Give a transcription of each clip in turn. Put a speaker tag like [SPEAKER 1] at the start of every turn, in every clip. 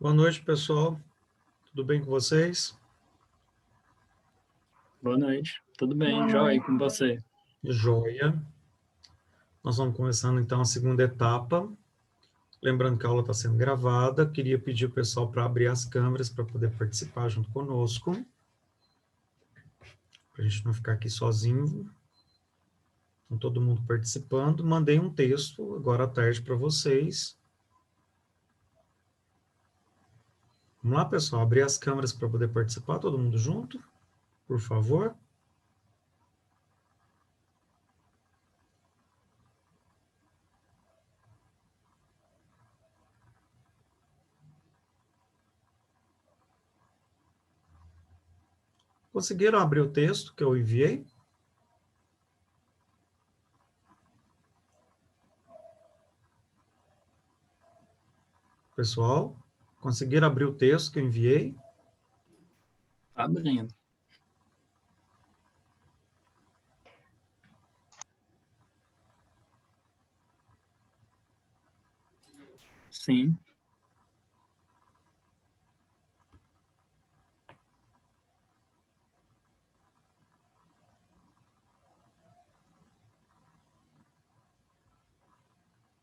[SPEAKER 1] Boa noite, pessoal. Tudo bem com vocês?
[SPEAKER 2] Boa noite. Tudo bem,
[SPEAKER 3] Boa
[SPEAKER 2] Joia,
[SPEAKER 3] noite.
[SPEAKER 2] com você?
[SPEAKER 1] Joia. Nós vamos começando então a segunda etapa. Lembrando que a aula está sendo gravada. Queria pedir o pessoal para abrir as câmeras para poder participar junto conosco. Para a gente não ficar aqui sozinho. Com todo mundo participando. Mandei um texto agora à tarde para vocês. Vamos lá, pessoal. Abrir as câmeras para poder participar. Todo mundo junto, por favor. Conseguiram abrir o texto que eu enviei? Pessoal, conseguiram abrir o texto que eu enviei?
[SPEAKER 2] Tá abrindo. Sim.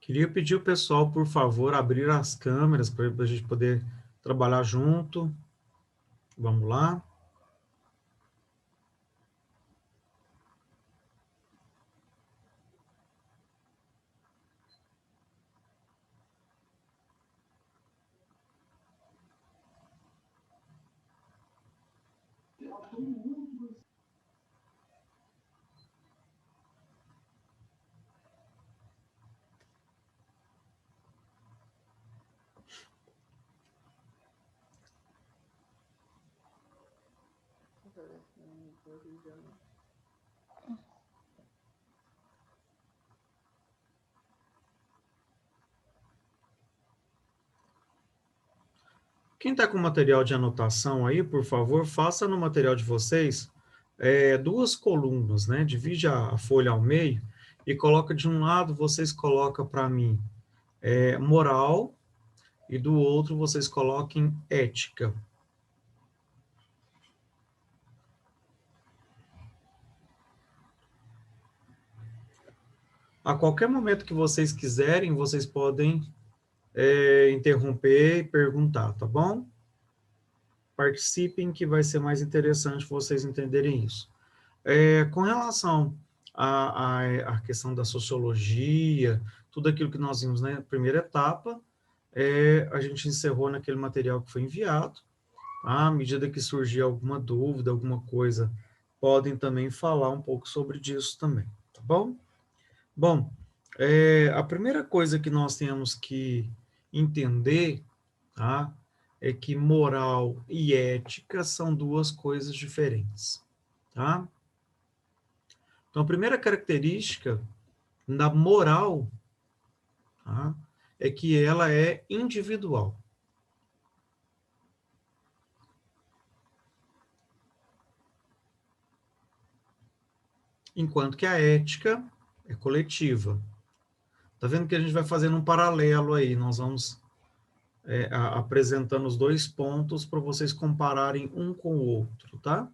[SPEAKER 1] Queria pedir o pessoal, por favor, abrir as câmeras para a gente poder trabalhar junto. Vamos lá. Quem está com material de anotação aí, por favor, faça no material de vocês duas colunas, né? Divide a folha ao meio e coloca de um lado, vocês colocam para mim moral e do outro vocês coloquem ética. A qualquer momento que vocês quiserem, vocês podem interromper e perguntar, tá bom? Participem, que vai ser mais interessante vocês entenderem isso. Com relação à questão da sociologia, tudo aquilo que nós vimos na primeira etapa, a gente encerrou naquele material que foi enviado. Tá? À medida que surgir alguma dúvida, alguma coisa, podem também falar um pouco sobre disso também, tá bom? Bom, a primeira coisa que nós temos que entender, tá? É que moral e ética são duas coisas diferentes, tá? Então, a primeira característica da moral, tá, é que ela é individual. Enquanto que a ética é coletiva. Tá vendo que a gente vai fazendo um paralelo aí, nós vamos apresentando os dois pontos para vocês compararem um com o outro, tá?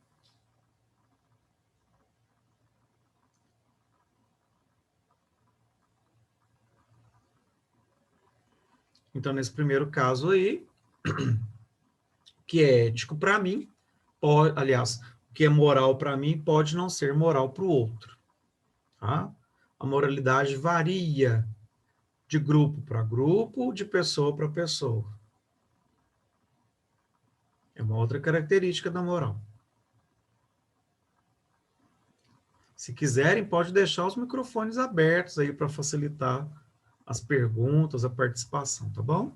[SPEAKER 1] Então, nesse primeiro caso aí, que é ético para mim, pode, aliás, o que é moral para mim pode não ser moral para o outro. Tá? A moralidade varia de grupo para grupo, de pessoa para pessoa. É uma outra característica da moral. Se quiserem, pode deixar os microfones abertos aí para facilitar as perguntas, a participação, tá bom?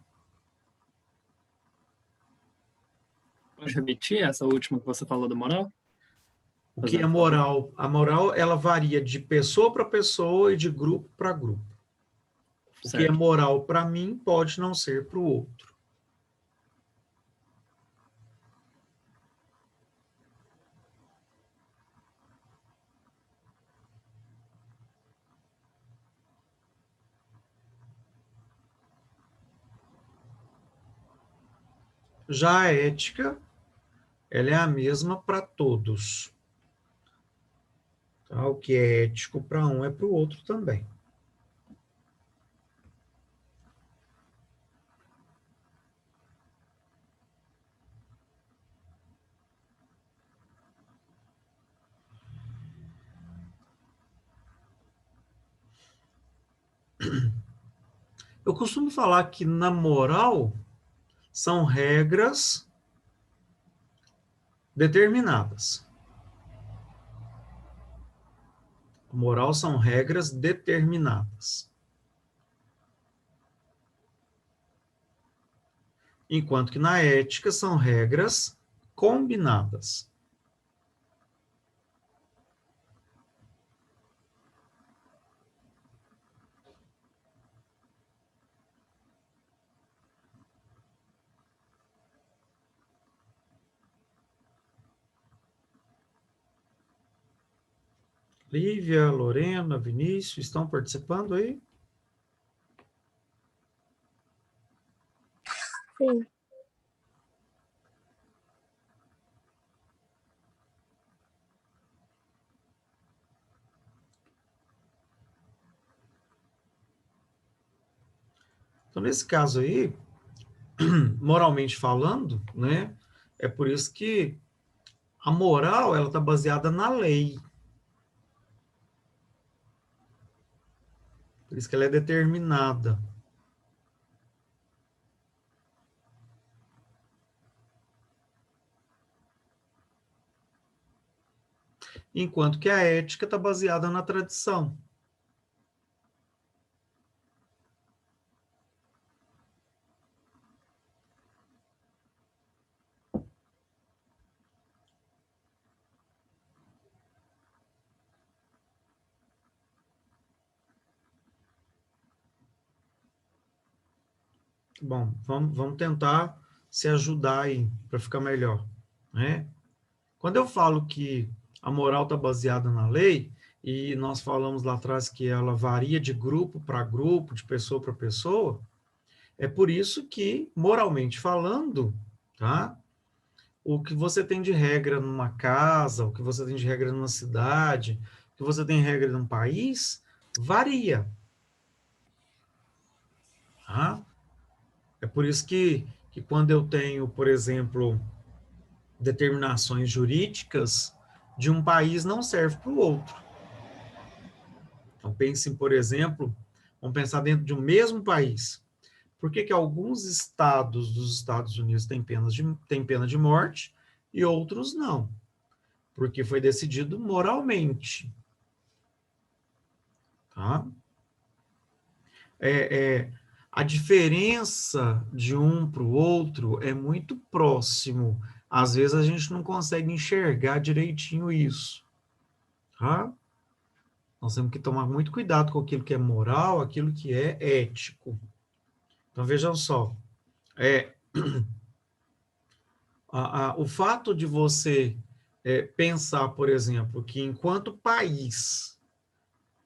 [SPEAKER 2] Pode repetir essa última que você falou da moral?
[SPEAKER 1] O que é moral? A moral, ela varia de pessoa para pessoa e de grupo para grupo. O que é
[SPEAKER 2] Certo.
[SPEAKER 1] moral para mim pode não ser para o outro. Já a ética, ela é a mesma para todos. Tá? O que é ético para um é para o outro também. Eu costumo falar que na moral são regras determinadas. A moral são regras determinadas. Enquanto que na ética são regras combinadas. Lívia, Lorena, Vinícius, estão participando aí?
[SPEAKER 3] Sim.
[SPEAKER 1] Então, nesse caso aí, moralmente falando, né, é por isso que a moral ela está baseada na lei. Por isso que ela é determinada. Enquanto que a ética está baseada na tradição. Bom, vamos tentar se ajudar aí para ficar melhor, né? Quando eu falo que a moral está baseada na lei, e nós falamos lá atrás que ela varia de grupo para grupo, de pessoa para pessoa, é por isso que, moralmente falando, tá? O que você tem de regra numa casa, o que você tem de regra numa cidade, o que você tem de regra num país, varia, tá? É por isso que quando eu tenho, por exemplo, determinações jurídicas de um país não serve para o outro. Então, pensem, por exemplo, vamos pensar dentro de um mesmo país. Por que que alguns estados dos Estados Unidos têm pena de morte e outros não? Porque foi decidido moralmente. Tá? A diferença de um para o outro é muito próximo. Às vezes a gente não consegue enxergar direitinho isso. Tá? Nós temos que tomar muito cuidado com aquilo que é moral, aquilo que é ético. Então vejam só, o fato de você pensar, por exemplo, que enquanto país,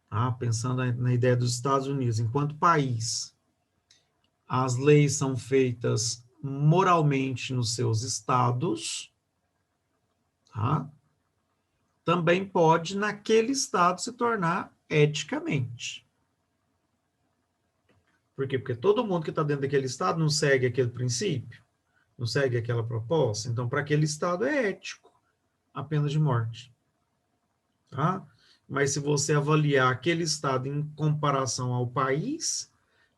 [SPEAKER 1] tá? Pensando na ideia dos Estados Unidos, enquanto país, as leis são feitas moralmente nos seus estados, tá? Também pode, naquele estado, se tornar eticamente. Por quê? Porque todo mundo que está dentro daquele estado não segue aquele princípio, não segue aquela proposta. Então, para aquele estado é ético a pena de morte. Tá? Mas se você avaliar aquele estado em comparação ao país,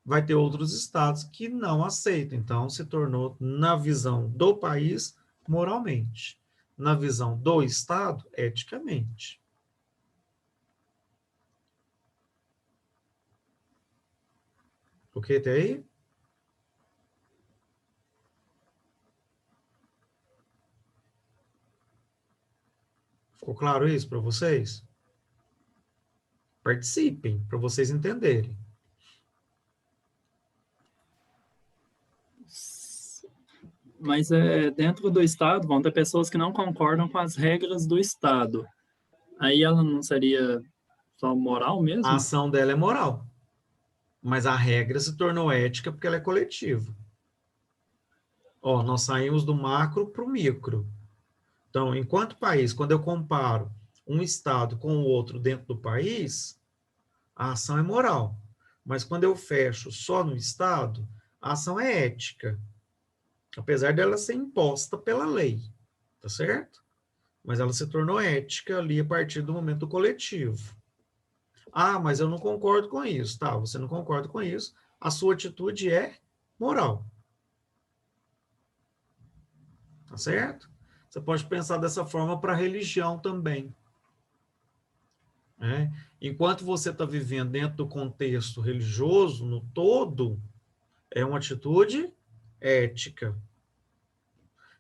[SPEAKER 1] vai ter outros estados que não aceitam. Então, se tornou, na visão do país, moralmente. Na visão do estado, eticamente. Ok, até aí? Ficou claro isso para vocês? Participem, para vocês entenderem.
[SPEAKER 2] Mas dentro do Estado vão ter pessoas que não concordam com as regras do Estado. Aí ela não seria só moral
[SPEAKER 1] A
[SPEAKER 2] mesmo?
[SPEAKER 1] ação dela é moral, mas a regra se tornou ética porque ela é coletiva. Ó, nós saímos do macro para o micro. Então, enquanto país, quando eu comparo um estado com o outro dentro do país, a ação é moral. Mas quando eu fecho só no estado, a ação é ética, apesar dela ser imposta pela lei, tá certo? Mas ela se tornou ética ali a partir do momento coletivo. Ah, mas eu não concordo com isso. Tá, você não concorda com isso, a sua atitude é moral. Tá certo? Você pode pensar dessa forma para a religião também. Né? Enquanto você está vivendo dentro do contexto religioso, no todo, é uma atitude ética.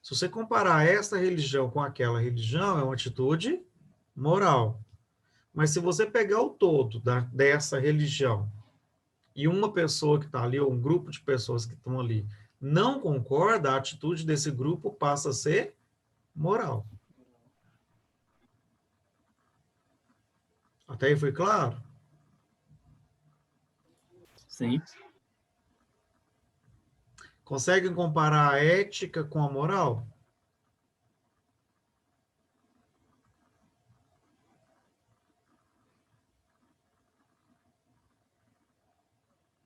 [SPEAKER 1] Se você comparar essa religião com aquela religião, é uma atitude moral. Mas se você pegar o todo dessa religião e uma pessoa que está ali, ou um grupo de pessoas que estão ali, não concorda, a atitude desse grupo passa a ser moral. Até aí foi claro?
[SPEAKER 2] Sim.
[SPEAKER 1] Conseguem comparar a ética com a moral?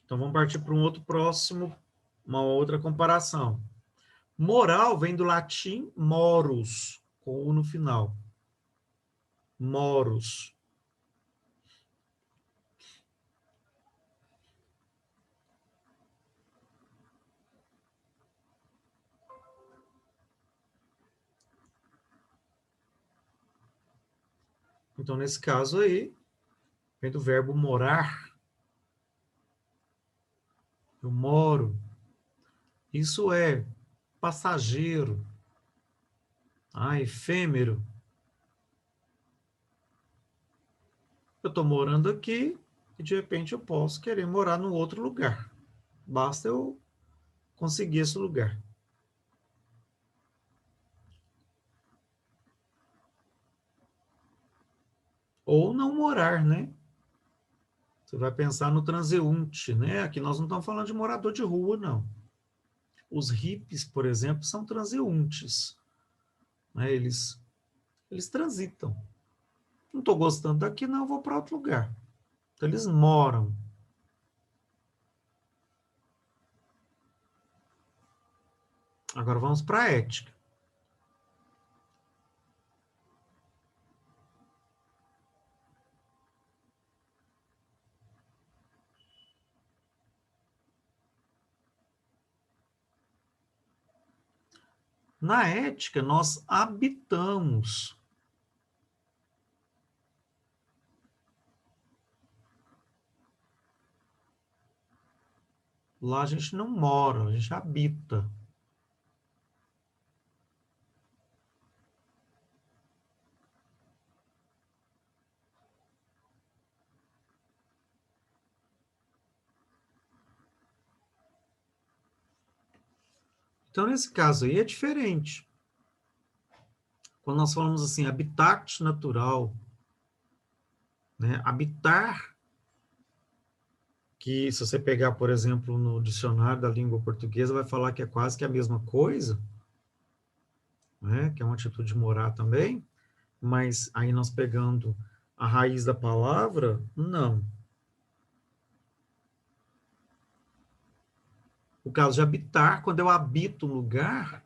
[SPEAKER 1] Então vamos partir para um outro próximo, uma outra comparação. Moral vem do latim morus, com o no final. Morus. Então, nesse caso aí, vem do verbo morar. Eu moro. Isso é passageiro, efêmero. Eu estou morando aqui e, de repente, eu posso querer morar num outro lugar. Basta eu conseguir esse lugar. Ou não morar, né? Você vai pensar no transeunte, né? Aqui nós não estamos falando de morador de rua, não. Os hippies, por exemplo, são transeuntes. Né? Eles transitam. Não estou gostando daqui, não, vou para outro lugar. Então, eles moram. Agora vamos para a ética. Na ética, nós habitamos. Lá a gente não mora, a gente habita. Então, nesse caso aí, é diferente. Quando nós falamos assim, habitat natural, né? Habitar, que se você pegar, por exemplo, no dicionário da língua portuguesa, vai falar que é quase que a mesma coisa, né? Que é uma atitude de morar também, mas aí nós pegando a raiz da palavra, não. O caso de habitar, quando eu habito um lugar,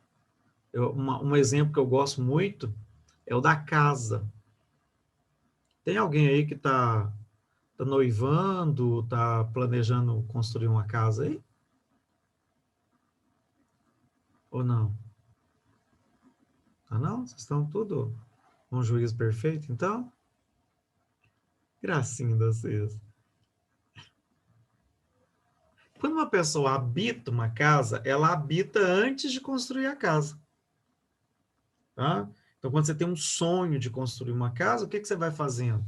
[SPEAKER 1] um exemplo que eu gosto muito é o da casa. Tem alguém aí que tá noivando, tá planejando construir uma casa aí? Ou não? Ah, não? Vocês estão tudo com um juízo perfeito, então? Gracinha de vocês. Quando uma pessoa habita uma casa, ela habita antes de construir a casa. Tá? Então, quando você tem um sonho de construir uma casa, o que você vai fazendo?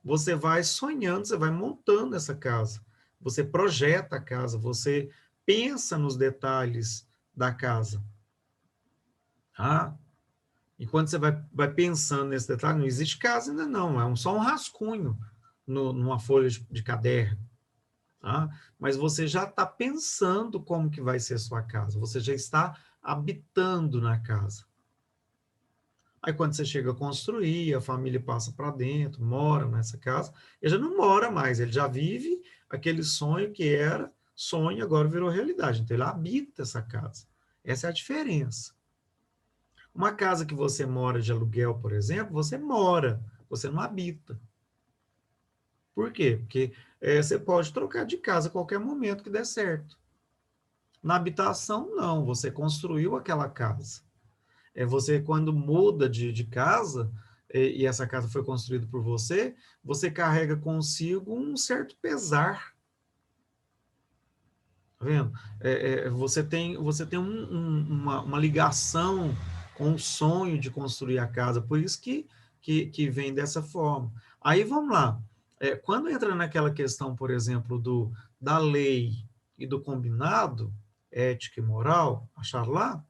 [SPEAKER 1] Você vai sonhando, você vai montando essa casa. Você projeta a casa, você pensa nos detalhes da casa. Tá? E quando você vai pensando nesse detalhe, não existe casa ainda não, só um rascunho numa folha de caderno. Tá? Mas você já está pensando como que vai ser a sua casa, você já está habitando na casa. Aí quando você chega a construir, a família passa para dentro, mora nessa casa, ele já não mora mais, ele já vive aquele sonho que era sonho, agora virou realidade. Então ele habita essa casa. Essa é a diferença. Uma casa que você mora de aluguel, por exemplo, você mora, você não habita. Por quê? Porque você pode trocar de casa a qualquer momento que der certo. Na habitação, não, você construiu aquela casa. Você, quando muda de casa, e essa casa foi construída por você, você carrega consigo um certo pesar. Tá vendo? Você tem uma ligação com o sonho de construir a casa, por isso que vem dessa forma. Aí vamos lá. Quando entra naquela questão, por exemplo, da lei e do combinado, ética e moral, achar lá,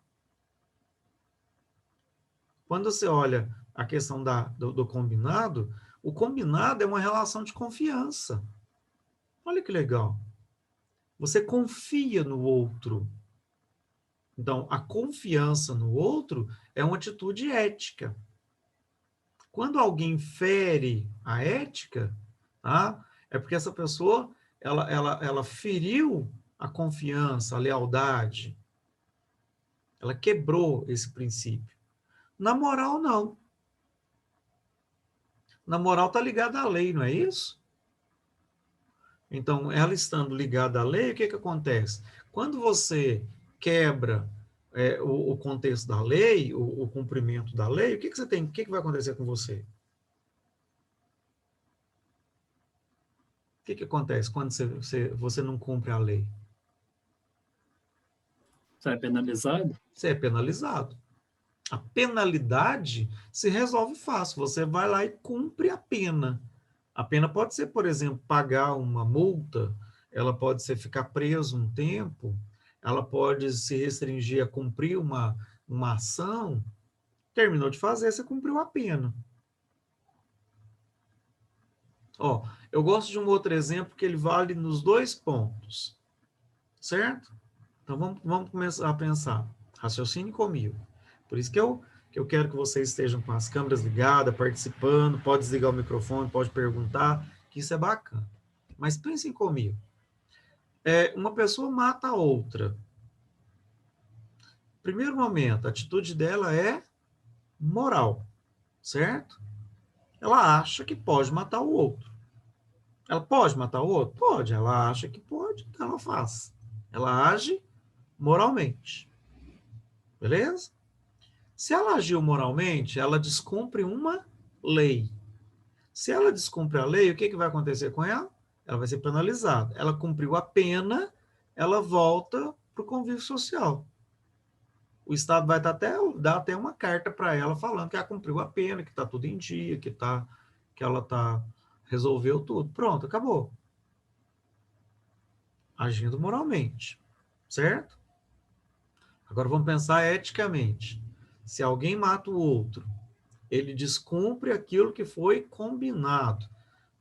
[SPEAKER 1] quando você olha a questão do combinado, o combinado é uma relação de confiança. Olha que legal. Você confia no outro. Então, a confiança no outro é uma atitude ética. Quando alguém fere a ética, tá? É porque essa pessoa ela feriu a confiança, a lealdade. Ela quebrou esse princípio. Na moral, não. Na moral está ligada à lei, não é isso? Então, ela estando ligada à lei, o que acontece? Quando você quebra o contexto da lei, o cumprimento da lei, o que você tem? O que vai acontecer com você? O que acontece quando você não cumpre a lei?
[SPEAKER 2] Você é penalizado?
[SPEAKER 1] Você é penalizado. A penalidade se resolve fácil. Você vai lá e cumpre a pena. A pena pode ser, por exemplo, pagar uma multa, ela pode ser ficar preso um tempo, ela pode se restringir a cumprir uma ação. Terminou de fazer, você cumpriu a pena. Ó, eu gosto de um outro exemplo que ele vale nos dois pontos, certo? Então vamos começar a pensar. Raciocine comigo. Por isso que eu quero que vocês estejam com as câmeras ligadas, participando, pode desligar o microfone, pode perguntar, que isso é bacana. Mas pensem comigo. Uma pessoa mata a outra. Primeiro momento, a atitude dela é moral, certo? Ela acha que pode matar o outro. Ela pode matar o outro? Pode. Ela acha que pode, então ela faz. Ela age moralmente. Beleza? Se ela agiu moralmente, ela descumpre uma lei. Se ela descumpre a lei, o que vai acontecer com ela? Ela vai ser penalizada. Ela cumpriu a pena, ela volta para o convívio social. O Estado vai dar até uma carta para ela falando que ela cumpriu a pena, que está tudo em dia, que ela resolveu tudo. Pronto, acabou. Agindo moralmente, certo? Agora vamos pensar eticamente. Se alguém mata o outro, ele descumpre aquilo que foi combinado.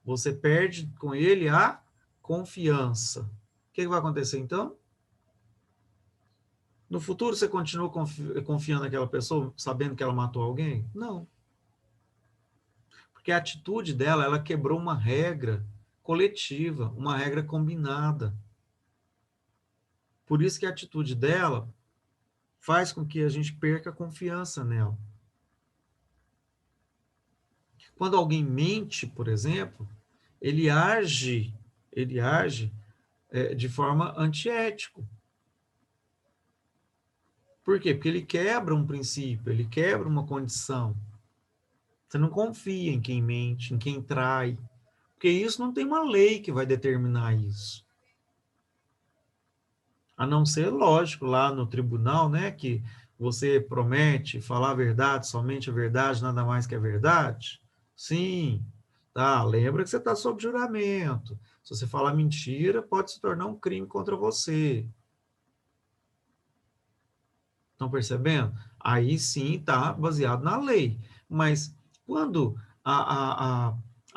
[SPEAKER 1] Você perde com ele a confiança. O que vai acontecer então? No futuro você continua confiando naquela pessoa, sabendo que ela matou alguém? Não. Porque a atitude dela, ela quebrou uma regra coletiva, uma regra combinada. Por isso que a atitude dela faz com que a gente perca a confiança nela. Quando alguém mente, por exemplo, ele age de forma antiética. Por quê? Porque ele quebra um princípio, ele quebra uma condição. Você não confia em quem mente, em quem trai, porque isso não tem uma lei que vai determinar isso. A não ser, lógico, lá no tribunal, né, que você promete falar a verdade, somente a verdade, nada mais que a verdade. Sim, tá, lembra que você está sob juramento. Se você falar mentira, pode se tornar um crime contra você. Estão percebendo? Aí sim está baseado na lei. Mas quando a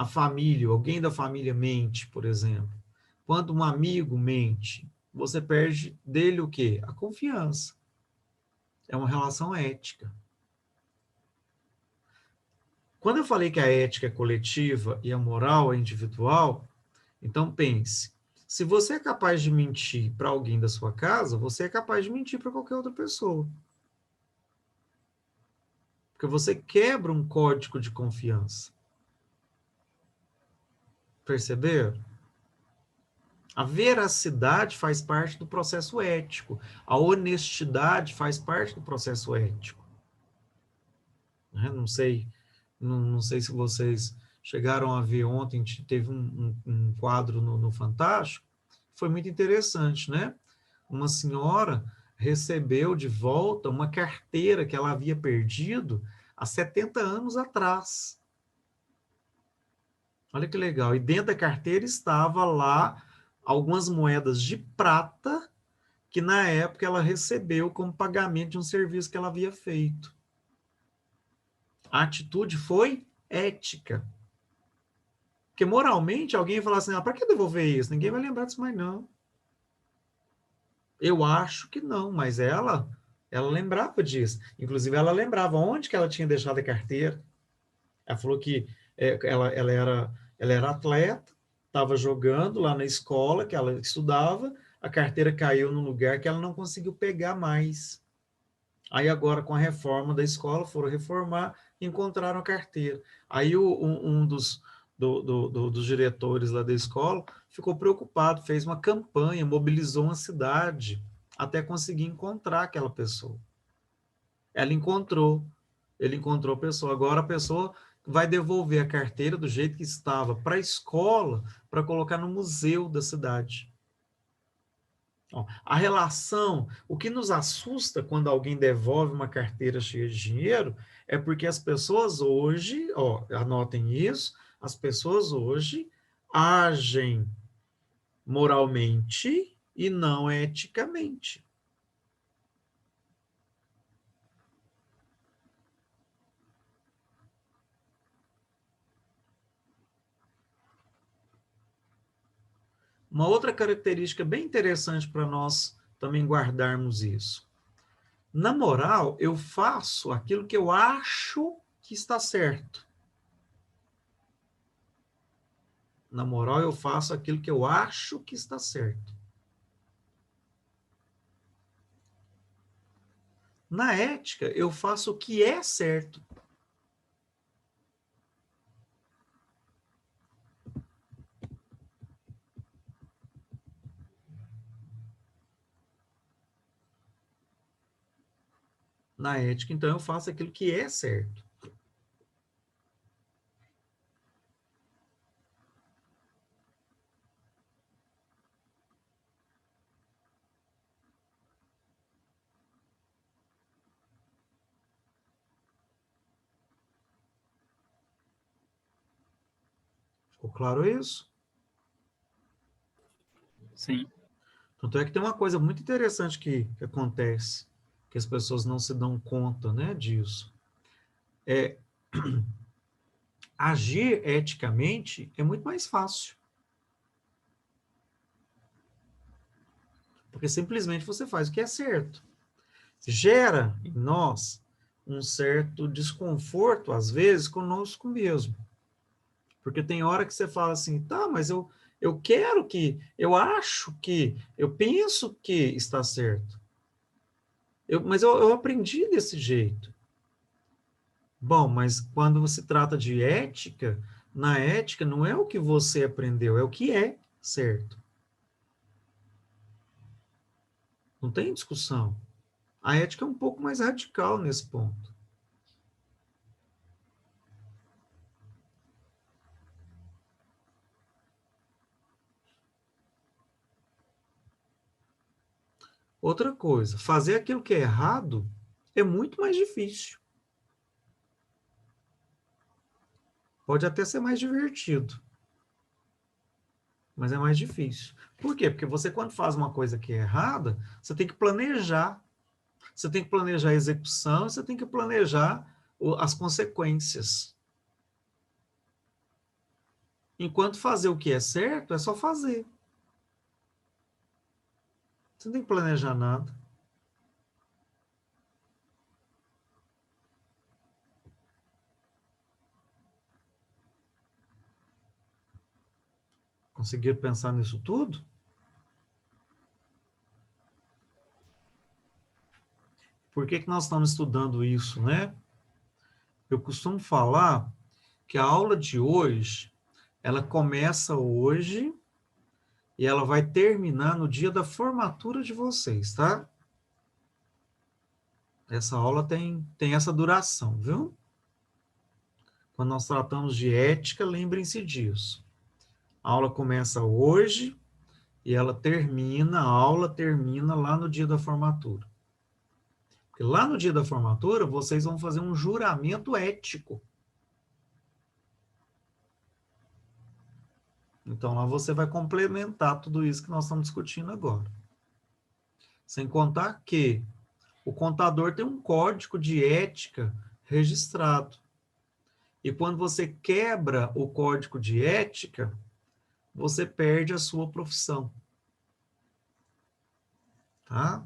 [SPEAKER 1] família, alguém da família mente, por exemplo, quando um amigo mente, você perde dele o quê? A confiança. É uma relação ética. Quando eu falei que a ética é coletiva e a moral é individual, então pense, se você é capaz de mentir para alguém da sua casa, você é capaz de mentir para qualquer outra pessoa. Porque você quebra um código de confiança. Perceberam? A veracidade faz parte do processo ético. A honestidade faz parte do processo ético. Não sei, não sei se vocês chegaram a ver ontem, teve um quadro no Fantástico, foi muito interessante, né? Uma senhora recebeu de volta uma carteira que ela havia perdido há 70 anos atrás. Olha que legal. E dentro da carteira estava lá algumas moedas de prata que na época ela recebeu como pagamento de um serviço que ela havia feito. A atitude foi ética. Porque moralmente alguém vai falar assim, para que devolver isso? Ninguém vai lembrar disso mais não. Eu acho que não, mas ela lembrava disso. Inclusive ela lembrava onde que ela tinha deixado a carteira. Ela falou que ela era atleta, estava jogando lá na escola que ela estudava, a carteira caiu num lugar que ela não conseguiu pegar mais. Aí agora, com a reforma da escola, foram reformar e encontraram a carteira. Aí um dos diretores lá da escola ficou preocupado, fez uma campanha, mobilizou uma cidade até conseguir encontrar aquela pessoa. Ela encontrou, ele encontrou a pessoa. Agora a pessoa vai devolver a carteira do jeito que estava para a escola, para colocar no museu da cidade. A relação, o que nos assusta quando alguém devolve uma carteira cheia de dinheiro é porque as pessoas hoje, anotem isso, as pessoas hoje agem moralmente e não eticamente. Uma outra característica bem interessante para nós também guardarmos isso. Na moral, eu faço aquilo que eu acho que está certo. Na moral, eu faço aquilo que eu acho que está certo. Na ética, eu faço o que é certo. Na ética, então, eu faço aquilo que é certo. Ficou claro isso?
[SPEAKER 2] Sim.
[SPEAKER 1] Tanto é que tem uma coisa muito interessante que acontece, que as pessoas não se dão conta, né, disso. Agir eticamente é muito mais fácil. Porque simplesmente você faz o que é certo. Gera em nós um certo desconforto, às vezes, conosco mesmo. Porque tem hora que você fala assim, tá, mas eu quero que, eu acho que, eu penso que está certo. Mas eu aprendi desse jeito. Bom, mas quando se trata de ética, na ética não é o que você aprendeu, é o que é certo. Não tem discussão. A ética é um pouco mais radical nesse ponto. Outra coisa, fazer aquilo que é errado é muito mais difícil. Pode até ser mais divertido, mas é mais difícil. Por quê? Porque você, quando faz uma coisa que é errada, você tem que planejar. Você tem que planejar a execução, você tem que planejar as consequências. Enquanto fazer o que é certo, é só fazer. Você não tem que planejar nada. Conseguiram pensar nisso tudo? Por que que nós estamos estudando isso, né? Eu costumo falar que a aula de hoje, ela começa hoje e ela vai terminar no dia da formatura de vocês, tá? Essa aula tem essa duração, viu? Quando nós tratamos de ética, lembrem-se disso. A aula começa hoje e ela termina, a aula termina lá no dia da formatura. Porque lá no dia da formatura, vocês vão fazer um juramento ético. Então, lá você vai complementar tudo isso que nós estamos discutindo agora. Sem contar que o contador tem um código de ética registrado. E quando você quebra o código de ética, você perde a sua profissão. Tá?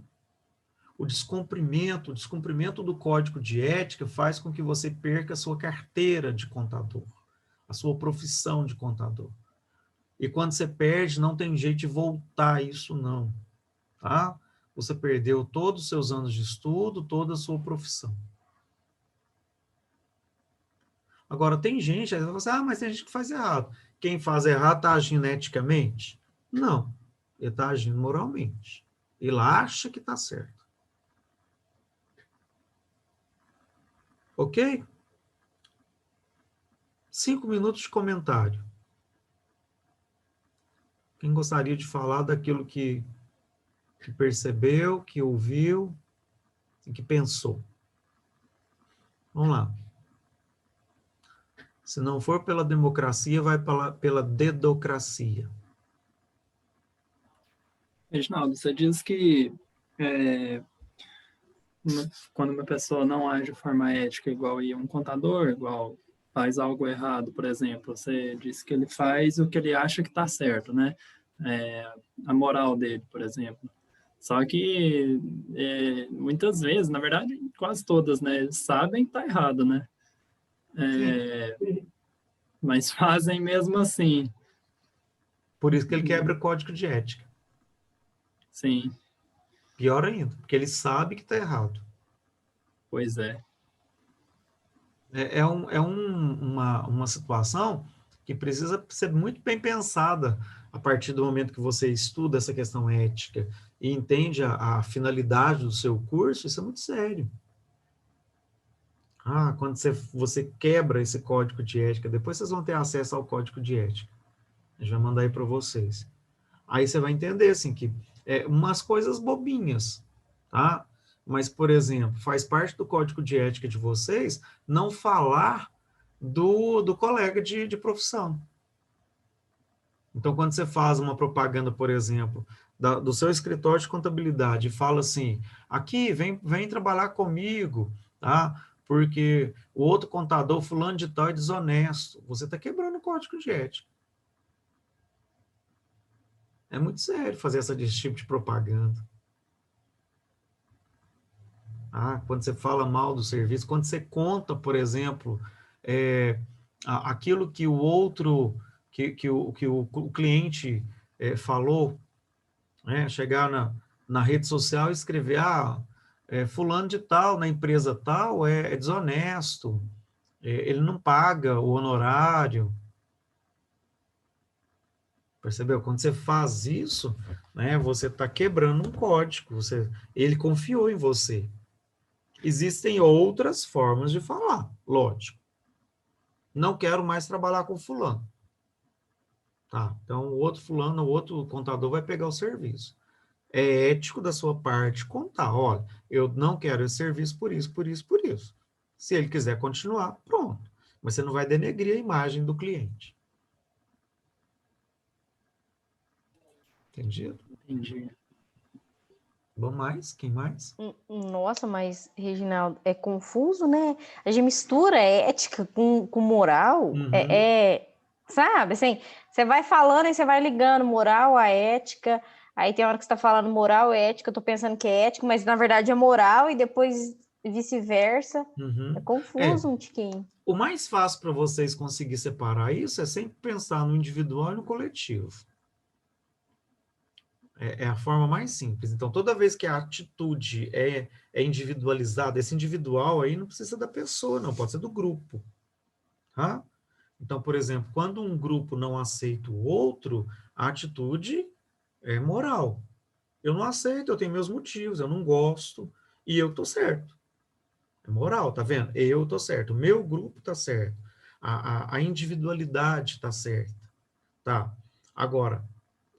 [SPEAKER 1] O descumprimento do código de ética faz com que você perca a sua carteira de contador, a sua profissão de contador. E quando você perde, não tem jeito de voltar isso, não. Tá? Você perdeu todos os seus anos de estudo, toda a sua profissão. Agora, tem gente, aí você fala assim, mas tem gente que faz errado. Quem faz errado está agindo eticamente? Não, ele está agindo moralmente. Ele acha que está certo. Ok? 5 minutos de comentário. Quem gostaria de falar daquilo que percebeu, que ouviu e que pensou? Vamos lá. Se não for pela democracia, vai pela dedocracia.
[SPEAKER 2] Reginaldo, você diz que quando uma pessoa não age de forma ética, igual um contador, igual faz algo errado, por exemplo, você disse que ele faz o que ele acha que está certo, né? A moral dele, por exemplo. Só que muitas vezes, na verdade, quase todas, né? Eles sabem que está errado, né? Mas fazem mesmo assim.
[SPEAKER 1] Por isso que ele quebra o código de ética.
[SPEAKER 2] Sim.
[SPEAKER 1] Pior ainda, porque ele sabe que está errado.
[SPEAKER 2] Pois é.
[SPEAKER 1] Uma situação que precisa ser muito bem pensada a partir do momento que você estuda essa questão ética e entende a finalidade do seu curso. Isso é muito sério. Quando você quebra esse código de ética, depois vocês vão ter acesso ao código de ética. A gente vai mandar aí para vocês. Aí você vai entender, assim, que umas coisas bobinhas, tá? Mas, por exemplo, faz parte do código de ética de vocês não falar do colega de profissão. Então, quando você faz uma propaganda, por exemplo, do seu escritório de contabilidade e fala assim, aqui, vem trabalhar comigo, tá? Porque o outro contador, fulano de tal, é desonesto. Você está quebrando o código de ética. É muito sério fazer esse tipo de propaganda. Quando você fala mal do serviço, quando você conta, por exemplo, aquilo que o outro, que o cliente falou, né? Chegar na rede social e escrever, fulano de tal, na empresa tal, é desonesto, ele não paga o honorário. Percebeu? Quando você faz isso, né, você está quebrando um código, ele confiou em você. Existem outras formas de falar, lógico. Não quero mais trabalhar com fulano. Tá, então o outro fulano, o outro contador vai pegar o serviço. É ético da sua parte contar, olha, eu não quero esse serviço por isso, por isso, por isso. Se ele quiser continuar, pronto. Mas você não vai denegrir a imagem do cliente. Entendido?
[SPEAKER 2] Entendi.
[SPEAKER 1] Vamos mais? Quem mais?
[SPEAKER 3] Nossa, mas, Reginaldo, é confuso, né? A gente mistura ética com moral.
[SPEAKER 1] Uhum.
[SPEAKER 3] Sabe, assim, você vai falando e você vai ligando moral à ética. Aí tem hora que você tá falando moral, ética, eu tô pensando que é ético, mas na verdade é moral e depois vice-versa.
[SPEAKER 1] Uhum.
[SPEAKER 3] É confuso um tiquinho.
[SPEAKER 1] O mais fácil para vocês conseguir separar isso é sempre pensar no individual e no coletivo. É a forma mais simples. Então, toda vez que a atitude é individualizada, esse individual aí não precisa da pessoa, não, pode ser do grupo. Tá? Então, por exemplo, quando um grupo não aceita o outro, a atitude é moral. Eu não aceito, eu tenho meus motivos, eu não gosto, e eu estou certo. É moral, tá vendo? Eu estou certo, o meu grupo está certo, a individualidade está certa. Tá? Agora,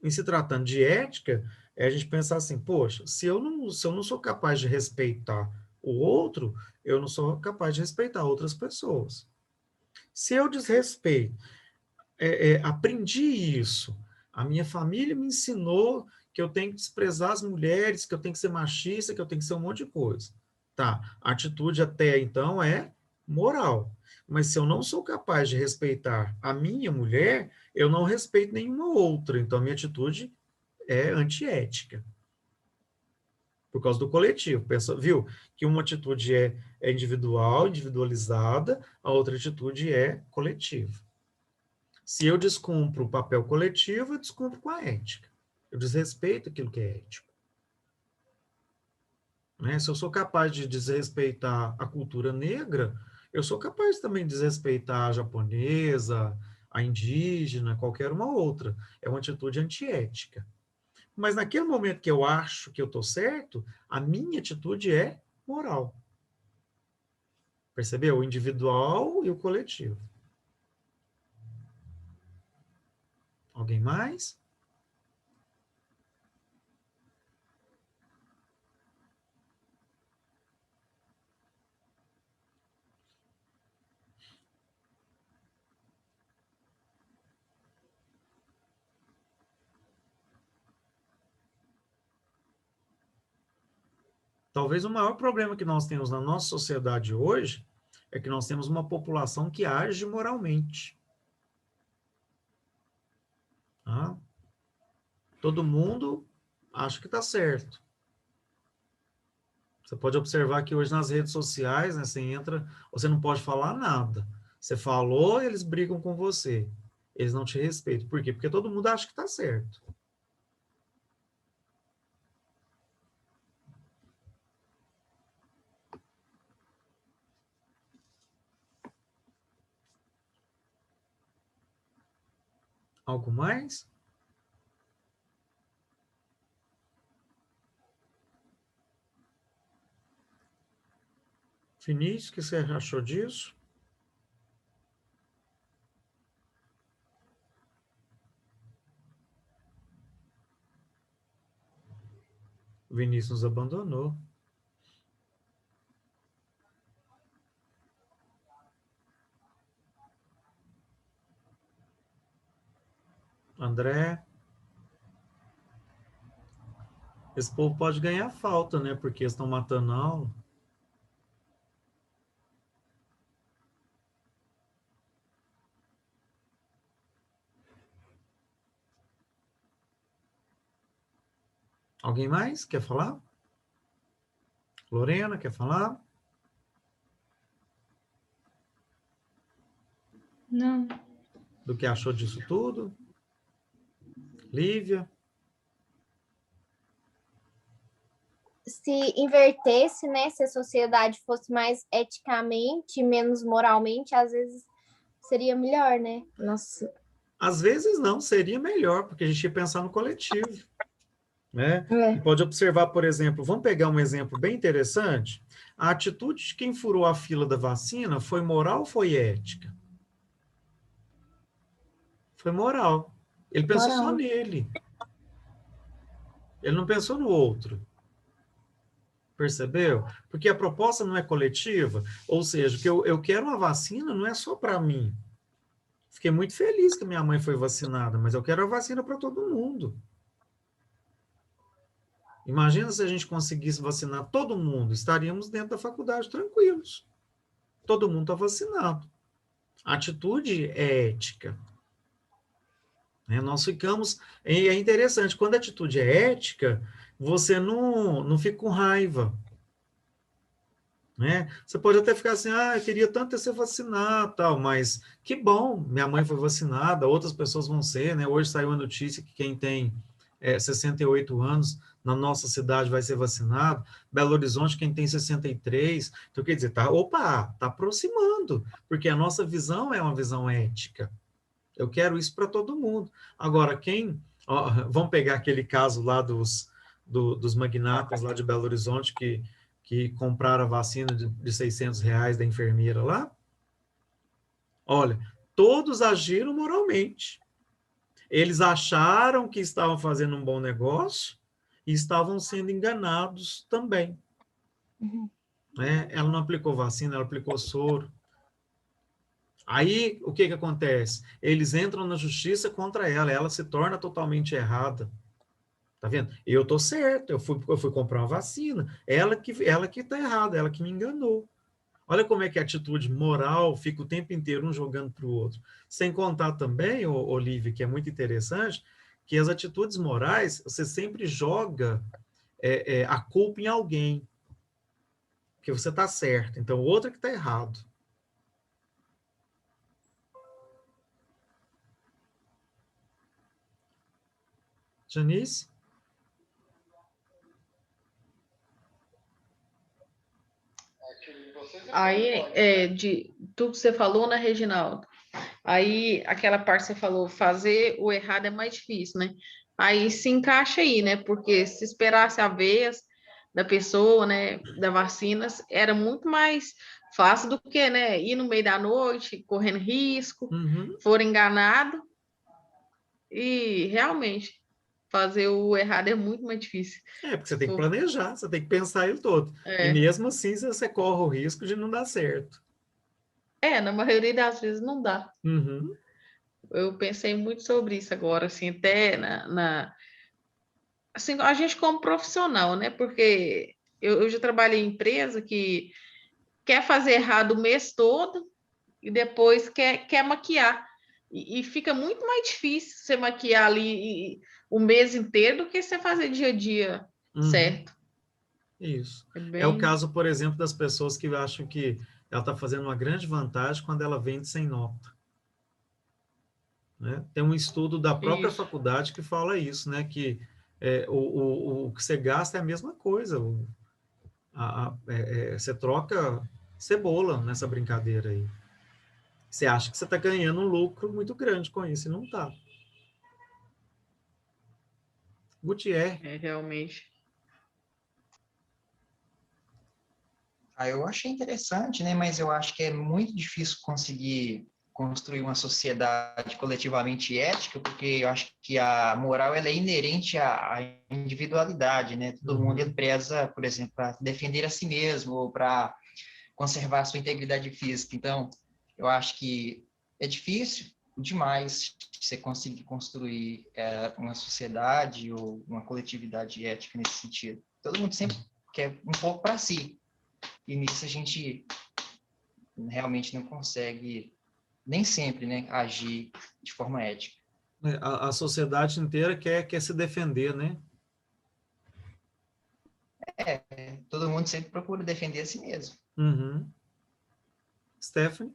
[SPEAKER 1] em se tratando de ética, é a gente pensar assim, poxa, se eu não sou capaz de respeitar o outro, eu não sou capaz de respeitar outras pessoas. Se eu desrespeito, aprendi isso, a minha família me ensinou que eu tenho que desprezar as mulheres, que eu tenho que ser machista, que eu tenho que ser um monte de coisa. Tá, a atitude até então é moral. Mas se eu não sou capaz de respeitar a minha mulher, eu não respeito nenhuma outra. Então, a minha atitude é antiética. Por causa do coletivo. Pensa, viu? Que uma atitude é individual, individualizada, a outra atitude é coletiva. Se eu descumpro o papel coletivo, eu descumpro com a ética. Eu desrespeito aquilo que é ético. Né? Se eu sou capaz de desrespeitar a cultura negra, eu sou capaz também de desrespeitar a japonesa, a indígena, qualquer uma outra. É uma atitude antiética. Mas naquele momento que eu acho que eu estou certo, a minha atitude é moral. Percebeu? O individual e o coletivo. Alguém mais? Talvez o maior problema que nós temos na nossa sociedade hoje é que nós temos uma população que age moralmente. Tá? Todo mundo acha que está certo. Você pode observar que hoje nas redes sociais, né, você entra, você não pode falar nada. Você falou, eles brigam com você. Eles não te respeitam. Por quê? Porque todo mundo acha que está certo. Algo mais? Vinícius, o que você achou disso? O Vinícius nos abandonou. André, esse povo pode ganhar falta, né? Porque estão matando a aula. Alguém mais quer falar? Lorena, quer falar?
[SPEAKER 4] Não.
[SPEAKER 1] Do que achou disso tudo? Lívia?
[SPEAKER 4] Se invertesse, né? Se a sociedade fosse mais eticamente, menos moralmente, às vezes seria melhor, né? Nossa.
[SPEAKER 1] Às vezes não, seria melhor, porque a gente ia pensar no coletivo. Né? E pode observar, por exemplo, vamos pegar um exemplo bem interessante. A atitude de quem furou a fila da vacina foi moral ou foi ética? Foi moral. Ele pensou só
[SPEAKER 4] Moral.
[SPEAKER 1] nele. Ele não pensou no outro. Percebeu? Porque a proposta não é coletiva, ou seja, que eu quero uma vacina não é só para mim. Fiquei muito feliz que minha mãe foi vacinada, mas eu quero a vacina para todo mundo. Imagina se a gente conseguisse vacinar todo mundo, estaríamos dentro da faculdade tranquilos. Todo mundo está vacinado. A atitude é ética. Né? Nós ficamos... É interessante, quando a atitude é ética, você não fica com raiva. né? Você pode até ficar assim, eu queria tanto ter sido vacinado, tal, mas que bom, minha mãe foi vacinada, outras pessoas vão ser, né? Hoje saiu a notícia que quem tem 68 anos na nossa cidade vai ser vacinado, Belo Horizonte quem tem 63, então quer dizer, tá aproximando, porque a nossa visão é uma visão ética. Eu quero isso para todo mundo. Agora, vamos pegar aquele caso lá dos magnatas lá de Belo Horizonte que compraram a vacina de R$ 600 da enfermeira lá. Olha, todos agiram moralmente. Eles acharam que estavam fazendo um bom negócio e estavam sendo enganados também. Né? Ela não aplicou vacina, ela aplicou soro. Aí, o que acontece? Eles entram na justiça contra ela se torna totalmente errada. Tá vendo? Eu tô certo, eu fui comprar uma vacina. Ela que tá errada, ela que me enganou. Olha como é que a atitude moral fica o tempo inteiro um jogando para o outro. Sem contar também, Olivia, que é muito interessante, que as atitudes morais, você sempre joga a culpa em alguém. Porque você está certo, então o outro é que está errado. Janice?
[SPEAKER 5] Aí, de tudo que você falou, né, Reginaldo? Aí, aquela parte que você falou, fazer o errado é mais difícil, né? Aí se encaixa aí, né? Porque se esperasse a vez da pessoa, né, da vacinas, era muito mais fácil do que, né, ir no meio da noite, correndo risco, for enganado. E realmente, fazer o errado é muito mais difícil.
[SPEAKER 1] Porque você tem que planejar, você tem que pensar ele todo. E mesmo assim, você corre o risco de não dar certo.
[SPEAKER 5] Na maioria das vezes não dá.
[SPEAKER 1] Uhum.
[SPEAKER 5] Eu pensei muito sobre isso agora, assim, até assim, a gente como profissional, né? Porque eu já trabalhei em empresa que quer fazer errado o mês todo e depois quer maquiar. E fica muito mais difícil você maquiar ali o mês inteiro do que você fazer dia a dia, certo?
[SPEAKER 1] Isso. É o caso, por exemplo, das pessoas que acham que ela está fazendo uma grande vantagem quando ela vende sem nota. Né? Tem um estudo da própria faculdade que fala isso, né? Que o que você gasta é a mesma coisa. Você troca cebola nessa brincadeira aí. Você acha que você está ganhando um lucro muito grande com isso e não está. Gutierre.
[SPEAKER 5] Realmente.
[SPEAKER 6] Eu achei interessante, né? Mas eu acho que é muito difícil conseguir construir uma sociedade coletivamente ética, porque eu acho que a moral ela é inerente à individualidade, né? Todo mundo ele preza, por exemplo, para defender a si mesmo ou para conservar a sua integridade física. Então, eu acho que é difícil demais você conseguir construir uma sociedade ou uma coletividade ética nesse sentido. Todo mundo sempre quer um pouco para si. E nisso a gente realmente não consegue, nem sempre, né, agir de forma ética.
[SPEAKER 1] A sociedade inteira quer se defender, né?
[SPEAKER 6] Todo mundo sempre procura defender a si mesmo.
[SPEAKER 1] Stephanie?